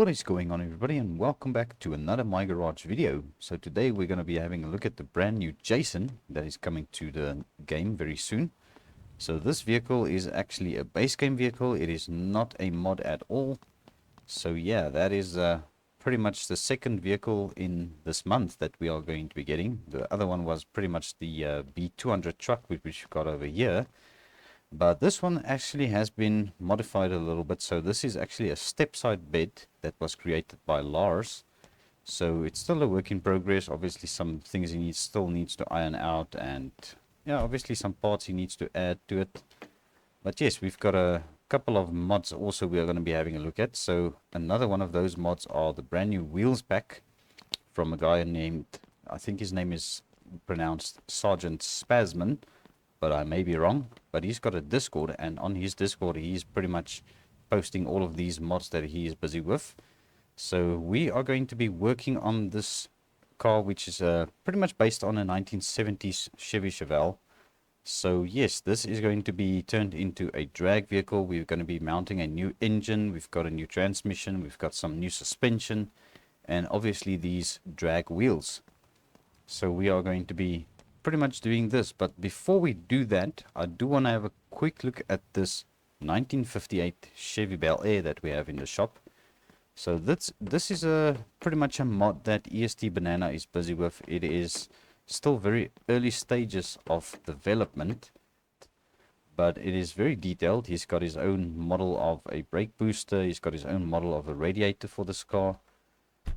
What is going on, everybody, and welcome back to another My Garage video. So today we're going to be having a look at the brand new Jason that is coming to the game very soon. So this vehicle is actually a base game vehicle. It is not a mod at all. So yeah, that is pretty much the second vehicle in this month that we are going to be getting. The other one was pretty much the B200 truck which we got over here. But this one actually has been modified a little bit. So this is actually a step-side bed that was created by Lars. So it's still a work in progress. Obviously some things he still needs to iron out, and yeah, obviously some parts he needs to add to it. But yes, we've got a couple of mods also we are going to be having a look at. So another one of those mods are the brand new wheels pack from a guy named, I think his name is pronounced SgtSpazman, but I may be wrong. But he's got a Discord, and on his Discord he's pretty much posting all of these mods that he is busy with. So we are going to be working on this car, which is pretty much based on a 1970s Chevy Chevelle. So yes, this is going to be turned into a drag vehicle. We're going to be mounting a new engine, we've got a new transmission, we've got some new suspension, and obviously these drag wheels. So we are going to be pretty much doing this. But before we do that, I do want to have a quick look at this 1958 Chevy Belair that we have in the shop. So this is pretty much a mod that EST Banana is busy with. It is still very early stages of development, but it is very detailed. He's got his own model of a brake booster, he's got his own model of a radiator for this car.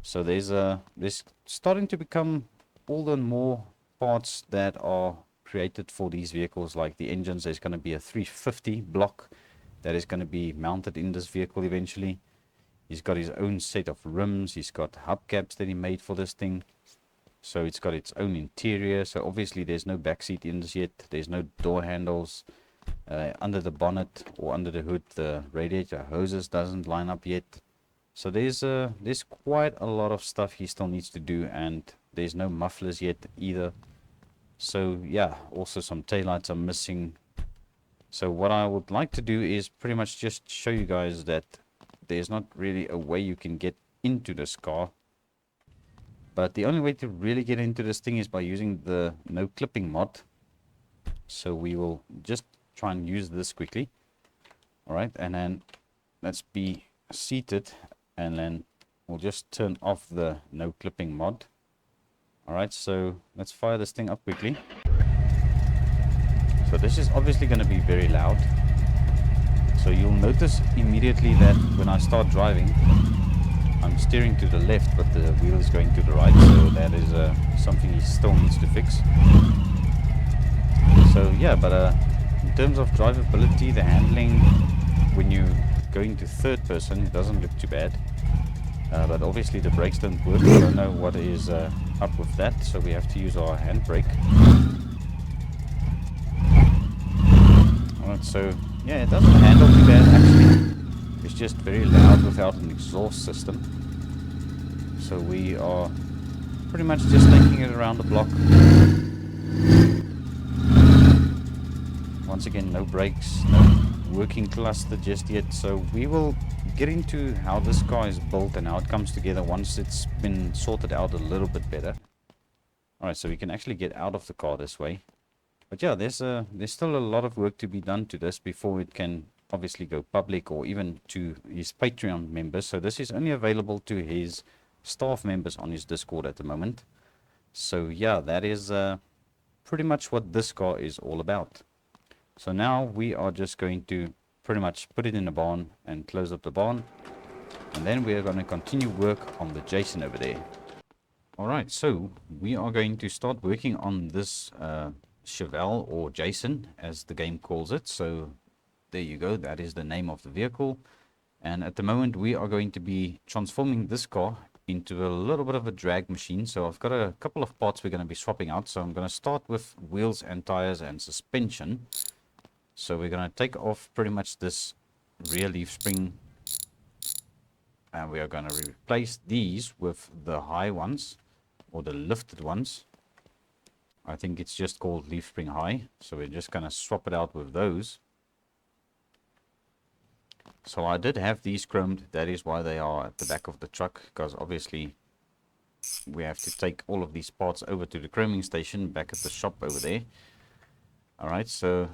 So there's starting to become all the more parts that are created for these vehicles, like the engines. There's going to be a 350 block that is going to be mounted in this vehicle eventually. He's got his own set of rims, he's got hubcaps that he made for this thing. So it's got its own interior. So obviously there's no backseat in this yet, there's no door handles. Under the bonnet or under the hood, the radiator hoses doesn't line up yet. So there's quite a lot of stuff he still needs to do, and there's no mufflers yet either. So yeah, also some taillights are missing. So what I would like to do is pretty much just show you guys that there's not really a way you can get into this car. But the only way to really get into this thing is by using the no clipping mod. So we will just try and use this quickly. Alright, and then let's be seated, and then we'll just turn off the no clipping mod. Alright, so let's fire this thing up quickly. So this is obviously going to be very loud. So you'll notice immediately that when I start driving, I'm steering to the left, but the wheel is going to the right. So that is something he still needs to fix. So yeah, but in terms of drivability, the handling, when you go into third person, it doesn't look too bad. But obviously the brakes don't work. I don't know what is up with that, so we have to use our handbrake. Alright, so yeah, it doesn't handle too bad actually. It's just very loud without an exhaust system. So we are pretty much just taking it around the block. Once again, no brakes, no working cluster just yet. So we will get into how this car is built and how it comes together once it's been sorted out a little bit better. Alright, so we can actually get out of the car this way. But yeah, there's still a lot of work to be done to this before it can obviously go public or even to his Patreon members. So this is only available to his staff members on his Discord at the moment. So yeah, that is pretty much what this car is all about. So now we are just going to pretty much put it in the barn and close up the barn, and then we are going to continue work on the Jason over there. Alright, so we are going to start working on this Chevelle, or Jason as the game calls it. So there you go, that is the name of the vehicle. And at the moment we are going to be transforming this car into a little bit of a drag machine. So I've got a couple of parts we're going to be swapping out. So I'm going to start with wheels and tires and suspension. So we're going to take off pretty much this rear leaf spring, and we are going to replace these with the high ones, or the lifted ones. I think it's just called leaf spring high. So we're just going to swap it out with those. So I did have these chromed. That is why they are at the back of the truck, because obviously we have to take all of these parts over to the chroming station back at the shop over there. Alright, so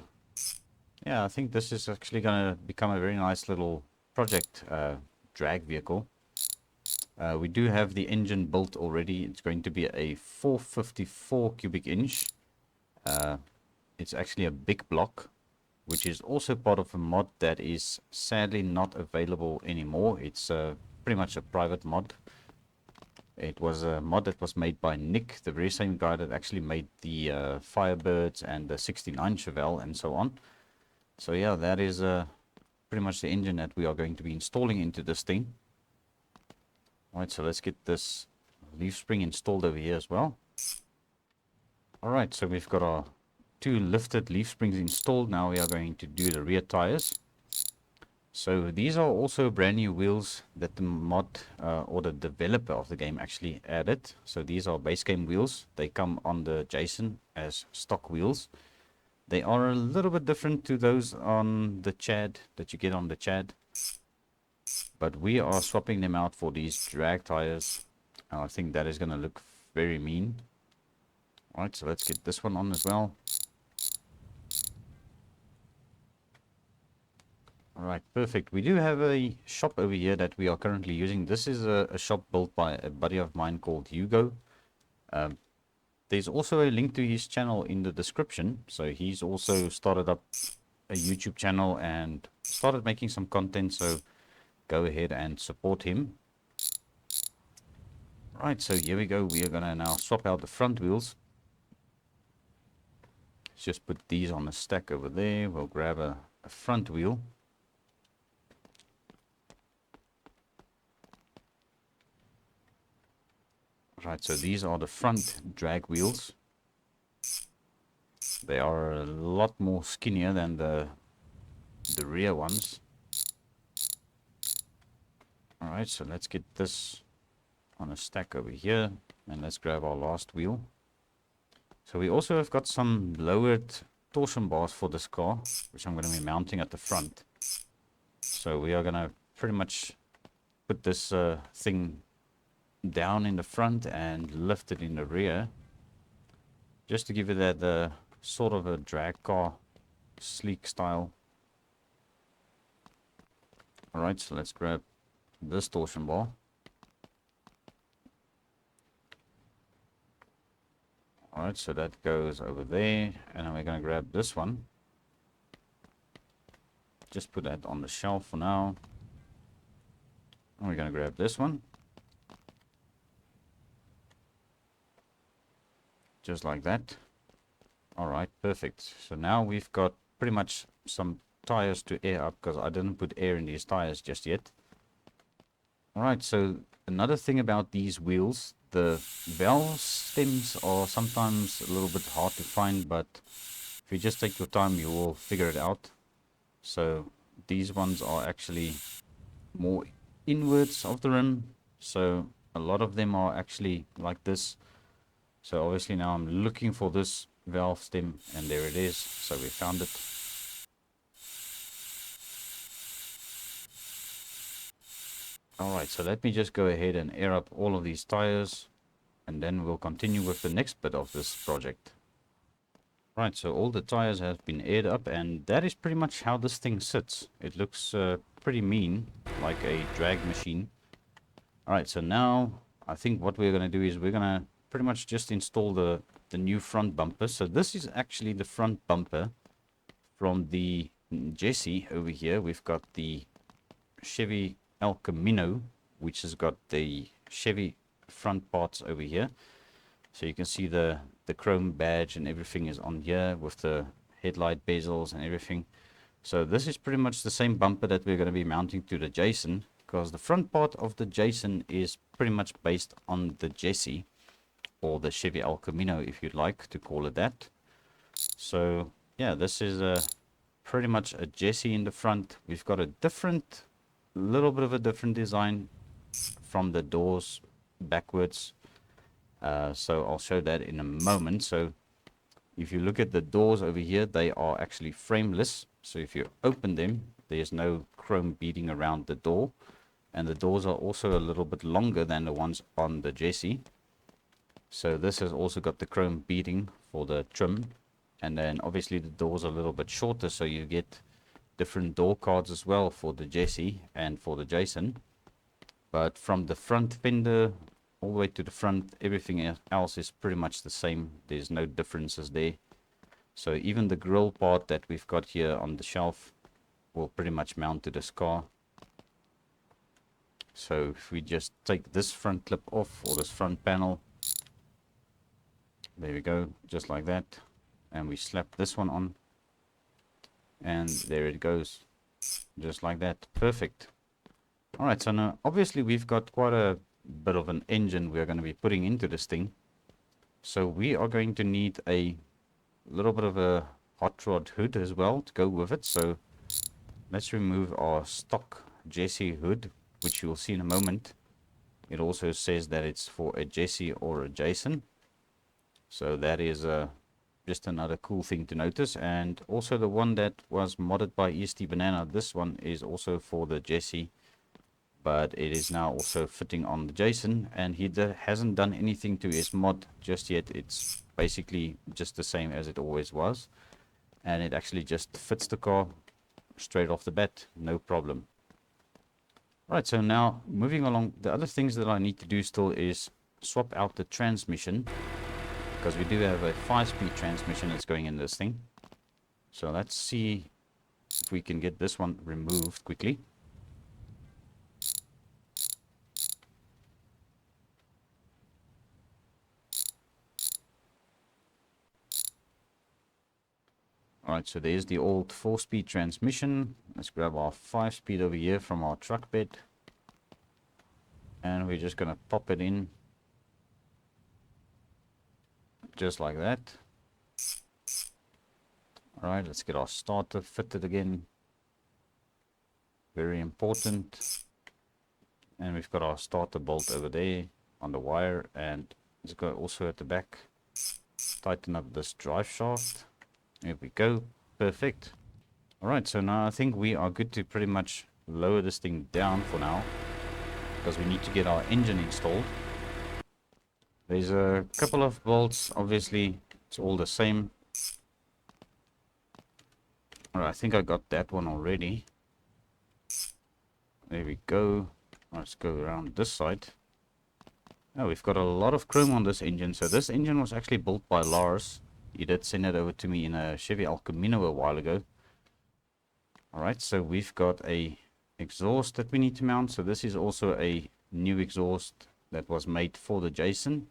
yeah, I think this is actually going to become a very nice little project drag vehicle. We do have the engine built already. It's going to be a 454 cubic inch. It's actually a big block, which is also part of a mod that is sadly not available anymore. It's pretty much a private mod. It was a mod that was made by Nick, the very same guy that actually made the Firebirds and the 69 Chevelle and so on. So yeah, that is pretty much the engine that we are going to be installing into this thing. Alright, so let's get this leaf spring installed over here as well. Alright, so we've got our 2 lifted leaf springs installed. Now we are going to do the rear tires. So these are also brand new wheels that the mod or the developer of the game actually added. So these are base game wheels. They come on the Jason as stock wheels. They are a little bit different to those on the Chad that you get on the Chad. But we are swapping them out for these drag tires. I think that is going to look very mean. Alright, so let's get this one on as well. Alright, perfect. We do have a shop over here that we are currently using. This is a shop built by a buddy of mine called Hugo. There's also a link to his channel in the description. So he's also started up a YouTube channel and started making some content. So go ahead and support him. Right, so here we go. We are going to now swap out the front wheels. Let's just put these on a stack over there. We'll grab a front wheel. Right, so these are the front drag wheels. They are a lot more skinnier than the rear ones. Alright, so let's get this on a stack over here, and let's grab our last wheel. So we also have got some lowered torsion bars for this car, which I'm going to be mounting at the front. So we are going to pretty much put this thing down in the front and lift it in the rear, just to give it that sort of a drag car sleek style. Alright, so let's grab this torsion bar. Alright, so that goes over there, and then we're going to grab this one. Just put that on the shelf for now. And we're going to grab this one. Just like that. Alright, perfect. So now we've got pretty much some tires to air up, because I didn't put air in these tires just yet. Alright, so another thing about these wheels, the valve stems are sometimes a little bit hard to find, but if you just take your time, you will figure it out. So these ones are actually more inwards of the rim, so a lot of them are actually like this. So obviously now I'm looking for this valve stem, and there it is. So we found it. Alright, so let me just go ahead and air up all of these tires, and then we'll continue with the next bit of this project. Right, so all the tires have been aired up, and that is pretty much how this thing sits. It looks pretty mean, like a drag machine. Alright, so now I think what we're going to do is we're going to pretty much just install the new front bumper. So this is actually the front bumper from the Jesse over here. We've got the Chevy El Camino, which has got the Chevy front parts over here. So you can see the chrome badge and everything is on here with the headlight bezels and everything. So this is pretty much the same bumper that we're going to be mounting to the Jason, because the front part of the Jason is pretty much based on the Jesse, or the Chevy El Camino if you'd like to call it that. So yeah, this is pretty much a Jesse in the front. We've got a little bit of a different design from the doors backwards. So I'll show that in a moment. So if you look at the doors over here, they are actually frameless. So if you open them, there's no chrome beading around the door, and the doors are also a little bit longer than the ones on the Jessie. So this has also got the chrome beading for the trim, and then obviously the doors are a little bit shorter, so you get different door cards as well for the Jessie and for the Jason. But from the front fender all the way to the front, everything else is pretty much the same. There's no differences there. So even the grill part that we've got here on the shelf will pretty much mount to this car. So if we just take this front clip off, or this front panel, there we go, just like that, and we slap this one on, and there it goes, just like that. Perfect. Alright, so now obviously we've got quite a bit of an engine we're going to be putting into this thing, so we are going to need a little bit of a hot rod hood as well to go with it. So let's remove our stock Jessie hood, which you'll see in a moment. It also says that it's for a Jessie or a Jason, so that is just another cool thing to notice. And also the one that was modded by EST Banana, this one is also for the Jessie, but it is now also fitting on the Jason, and he hasn't done anything to his mod just yet. It's basically just the same as it always was, and it actually just fits the car straight off the bat, no problem. Right, so now moving along, the other things that I need to do still is swap out the transmission, because we do have a 5-speed transmission that's going in this thing. So let's see if we can get this one removed quickly. Alright, so there's the old 4-speed transmission. Let's grab our 5-speed over here from our truck bed, and we're just going to pop it in just like that. Alright, let's get our starter fitted again, very important. And we've got our starter bolt over there on the wire, and let's go also at the back, tighten up this drive shaft. There we go, perfect. Alright, so now I think we are good to pretty much lower this thing down for now, because we need to get our engine installed. There's a couple of bolts, obviously it's all the same. Alright, I think I got that one already. There we go. Let's go around this side. Oh, we've got a lot of chrome on this engine. So this engine was actually built by Lars. He did send it over to me in a Chevy El Camino a while ago. Alright, so we've got a exhaust that we need to mount. So this is also a new exhaust that was made for the Jason.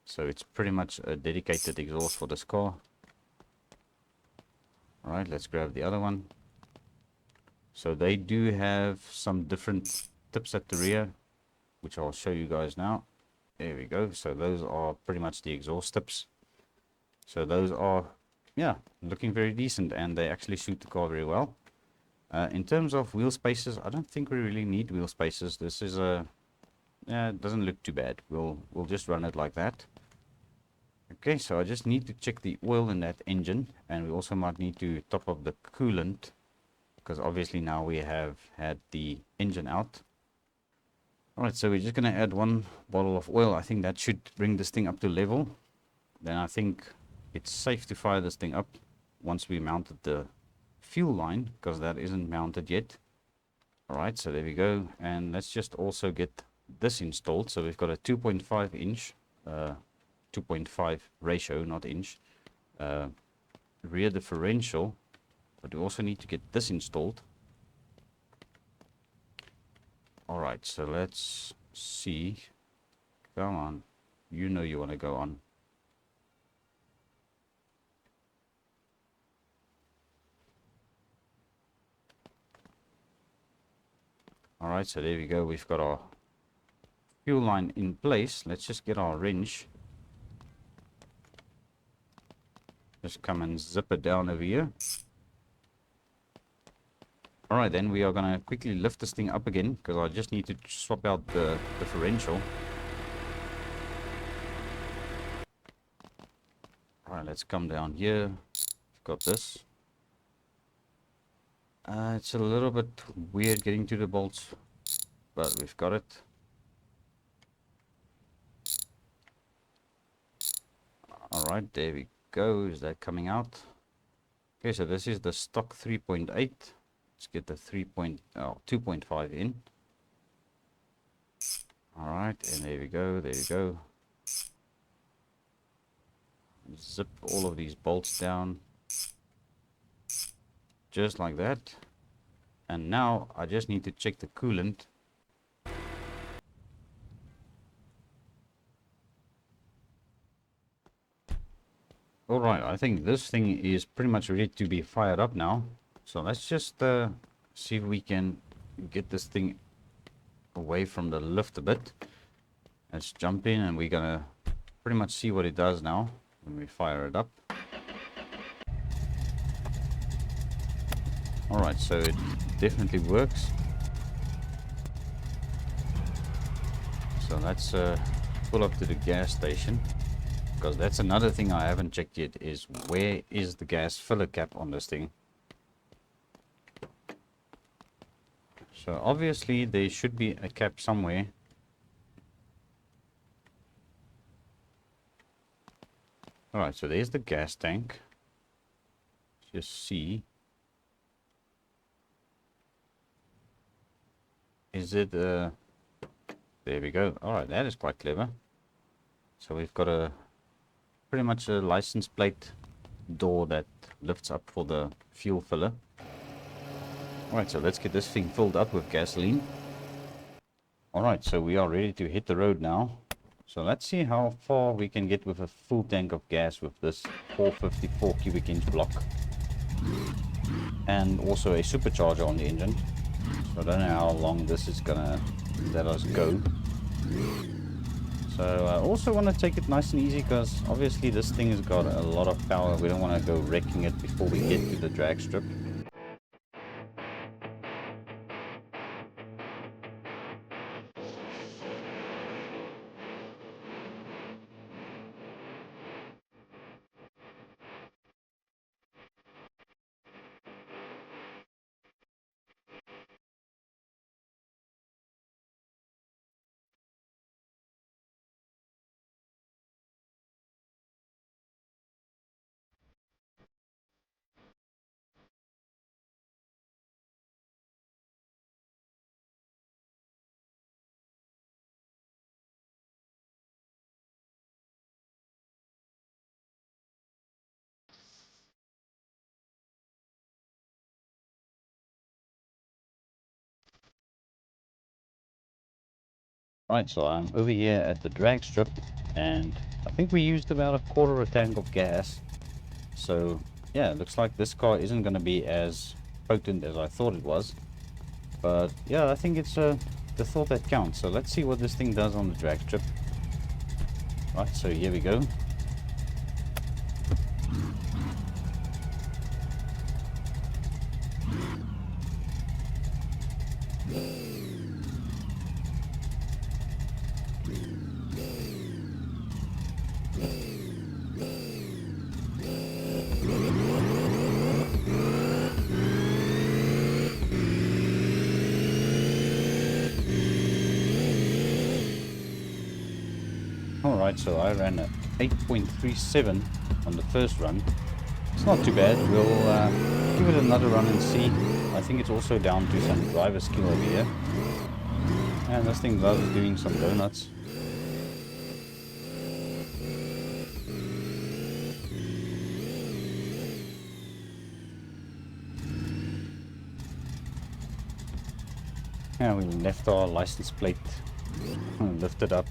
So it's pretty much a dedicated exhaust for this car. Alright, let's grab the other one. So they do have some different tips at the rear, which I'll show you guys now. There we go. So those are pretty much the exhaust tips. So those are, yeah, looking very decent, and they actually suit the car very well. In terms of wheel spaces, I don't think we really need wheel spaces. This is a, yeah, it doesn't look too bad. We'll just run it like that. Okay, so I just need to check the oil in that engine, and we also might need to top up the coolant, because obviously now we have had the engine out. Alright, so we're just going to add 1 bottle of oil. I think that should bring this thing up to level. Then I think it's safe to fire this thing up once we mounted the fuel line, because that isn't mounted yet. Alright, so there we go. And let's just also get this installed. So we've got a 2.5 inch, 2.5 ratio, not inch, rear differential. But we also need to get this installed. Alright, so let's see. Come on. You know you want to go on. Alright, so there we go. We've got our fuel line in place. Let's just get our wrench. Just come and zip it down over here. Alright, then we are going to quickly lift this thing up again, because I just need to swap out the differential. Alright, let's come down here. We've got this. It's a little bit weird getting to the bolts, but we've got it. Alright, there we go. Is that coming out? Okay, so this is the stock 3.8. Let's get the 2.5 in. Alright, and there we go, there we go. Zip all of these bolts down. Just like that. And now I just need to check the coolant. Alright, I think this thing is pretty much ready to be fired up now. So let's just see if we can get this thing away from the lift a bit. Let's jump in and we're gonna pretty much see what it does now when we fire it up. Alright, so it definitely works. So let's pull up to the gas station, because that's another thing I haven't checked yet, is where is the gas filler cap on this thing. So obviously there should be a cap somewhere. Alright, so there's the gas tank. Just see. Is it there we go. Alright, that is quite clever. So we've got a pretty much a license plate door that lifts up for the fuel filler. Alright, so let's get this thing filled up with gasoline. Alright, so we are ready to hit the road now. So let's see how far we can get with a full tank of gas with this 454 cubic inch block. And also a supercharger on the engine. So I don't know how long this is gonna let us go. So I also want to take it nice and easy, because obviously this thing has got a lot of power. We don't want to go wrecking it before we get to the drag strip. Right, so I'm over here at the drag strip, and I think we used about a quarter of a tank of gas. So yeah, it looks like this car isn't going to be as potent as I thought it was. But yeah, I think it's the thought that counts. So let's see what this thing does on the drag strip. Right, so here we go. Alright, so I ran a 8.37 on the first run. It's not too bad. We'll give it another run and see. I think it's also down to some driver skill over here. And this thing loves doing some donuts. Yeah, we left our license plate and lift it up.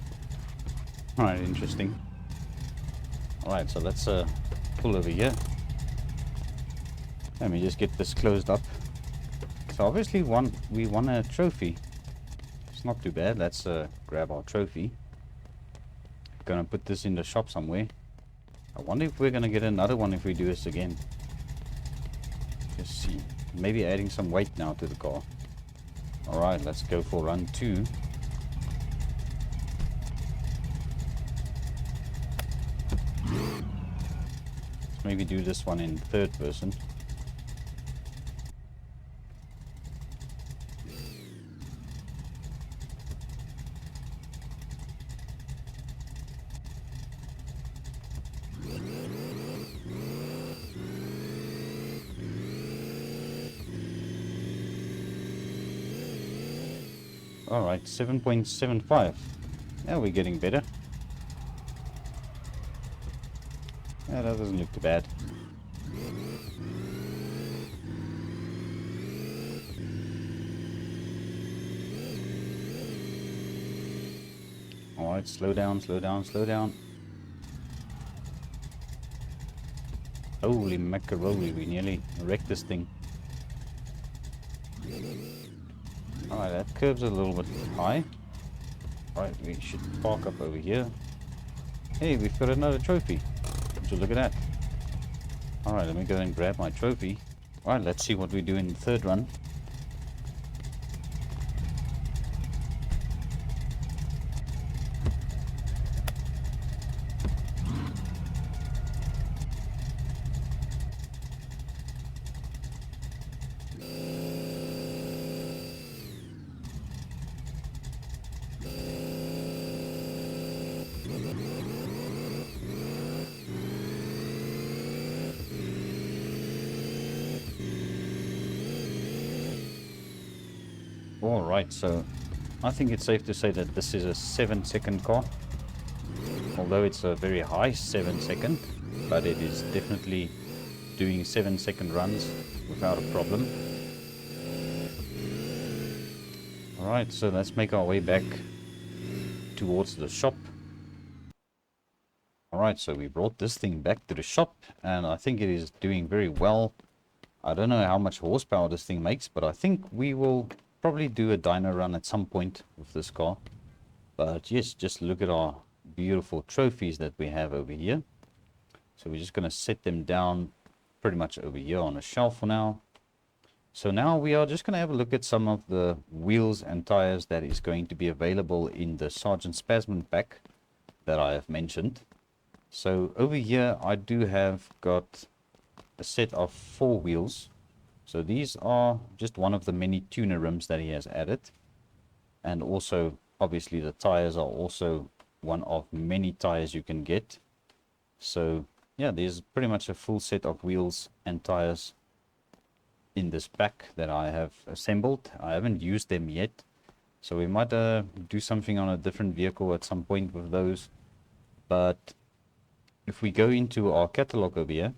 Alright, interesting. Alright, so let's pull over here. Let me just get this closed up. So obviously we won a trophy. It's not too bad. Let's grab our trophy. Gonna put this in the shop somewhere. I wonder if we're gonna get another one if we do this again. Just see. Maybe adding some weight now to the car. Alright, let's go for run 2. Let's maybe do this one in third person. Alright, 7.75. Yeah, we're getting better. Yeah, that doesn't look too bad. Alright, slow down, slow down, slow down. Holy macaroni, we nearly wrecked this thing. Alright, that curve's a little bit high. Alright, we should park up over here. Hey, we've got another trophy. Would you look at that? Alright, let me go and grab my trophy. Alright, let's see what we do in the third run. Alright, so I think it's safe to say that this is a 7-second car. Although it's a very high 7-second, but it is definitely doing 7-second runs without a problem. Alright, so let's make our way back towards the shop. Alright, so we brought this thing back to the shop, and I think it is doing very well. I don't know how much horsepower this thing makes, but I think we will probably do a dyno run at some point with this car. But yes, just look at our beautiful trophies that we have over here. So we're just going to set them down pretty much over here on a shelf for now. So now we are just going to have a look at some of the wheels and tires that is going to be available in the SgtSpazman pack that I have mentioned. So over here I do have got a set of 4 wheels. So these are just one of the many tuner rims that he has added. And also, obviously, the tires are also one of many tires you can get. So, yeah, there's pretty much a full set of wheels and tires in this pack that I have assembled. I haven't used them yet. So we might do something on a different vehicle at some point with those. But if we go into our catalog over here,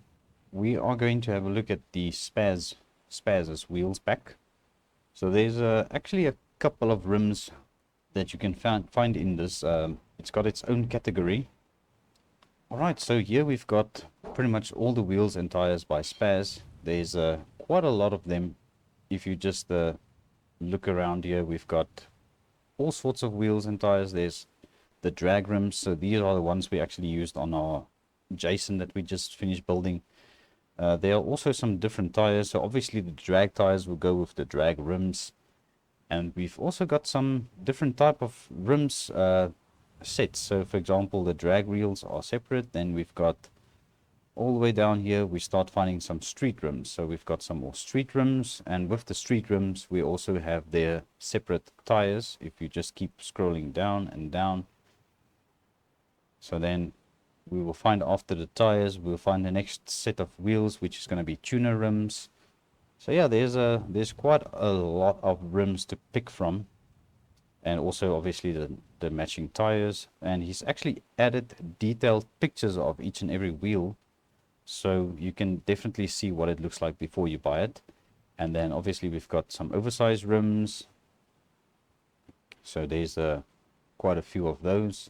we are going to have a look at the SgtSpazman wheels pack. So there's actually a couple of rims that you can find in this. It's got its own category. Alright, so here we've got pretty much all the wheels and tires by Spaz. There's quite a lot of them. If you just look around here, we've got all sorts of wheels and tires. There's the drag rims, so these are the ones we actually used on our Jason that we just finished building. There are also some different tires, so obviously the drag tires will go with the drag rims, and we've also got some different type of rims sets. So for example, the drag wheels are separate. Then we've got all the way down here we start finding some street rims, so we've got some more street rims, and with the street rims we also have their separate tires if you just keep scrolling down and down. So then we will find, after the tires, we'll find the next set of wheels, which is going to be tuner rims. So yeah, there's quite a lot of rims to pick from, and also obviously the matching tires. And he's actually added detailed pictures of each and every wheel, so you can definitely see what it looks like before you buy it. And then obviously we've got some oversized rims, so there's quite a few of those.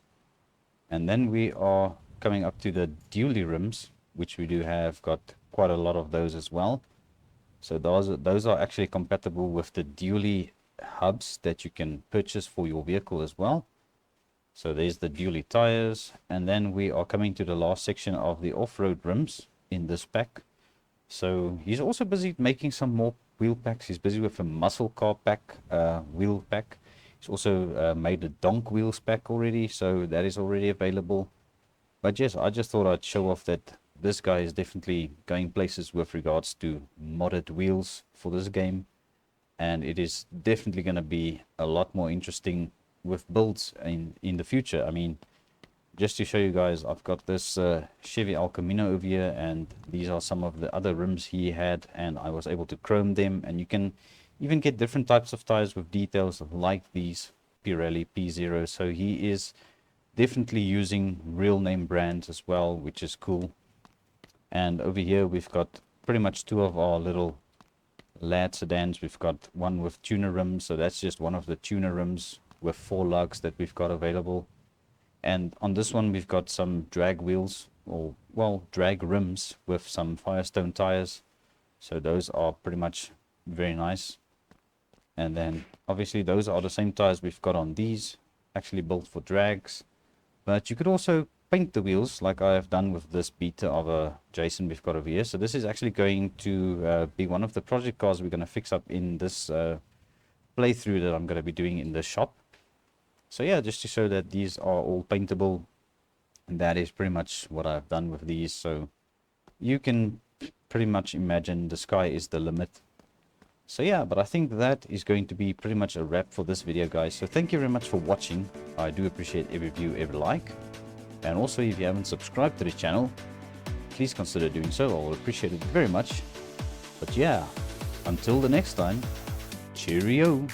And then we are coming up to the dually rims, which we do have got quite a lot of those as well. So those are actually compatible with the dually hubs that you can purchase for your vehicle as well. So there's the dually tires, and then we are coming to the last section of the off-road rims in this pack. So he's also busy making some more wheel packs. He's busy with a muscle car pack, wheel pack. He's also made a donk wheels pack already, so that is already available. But yes, I just thought I'd show off that this guy is definitely going places with regards to modded wheels for this game. And it is definitely going to be a lot more interesting with builds in the future. I mean, just to show you guys, I've got this Chevy El Camino over here, and these are some of the other rims he had, and I was able to chrome them. And you can even get different types of tires with details like these Pirelli P0. So he is definitely using real name brands as well, which is cool. And over here we've got pretty much two of our little lad sedans. We've got one with tuner rims, so that's just one of the tuner rims with 4 lugs that we've got available. And on this one we've got some drag wheels, or well, drag rims with some Firestone tires. So those are pretty much very nice. And then obviously those are the same tires we've got on these, actually built for drags. But you could also paint the wheels like I have done with this beta of a Jason we've got over here. So this is actually going to be one of the project cars we're going to fix up in this playthrough that I'm going to be doing in the shop. So yeah, just to show that these are all paintable. And that is pretty much what I've done with these. So you can pretty much imagine the sky is the limit. So yeah, but I think that is going to be pretty much a wrap for this video, guys. So thank you very much for watching. I do appreciate every view, every like. And also, if you haven't subscribed to this channel, please consider doing so. I'll appreciate it very much. But yeah, until the next time, cheerio.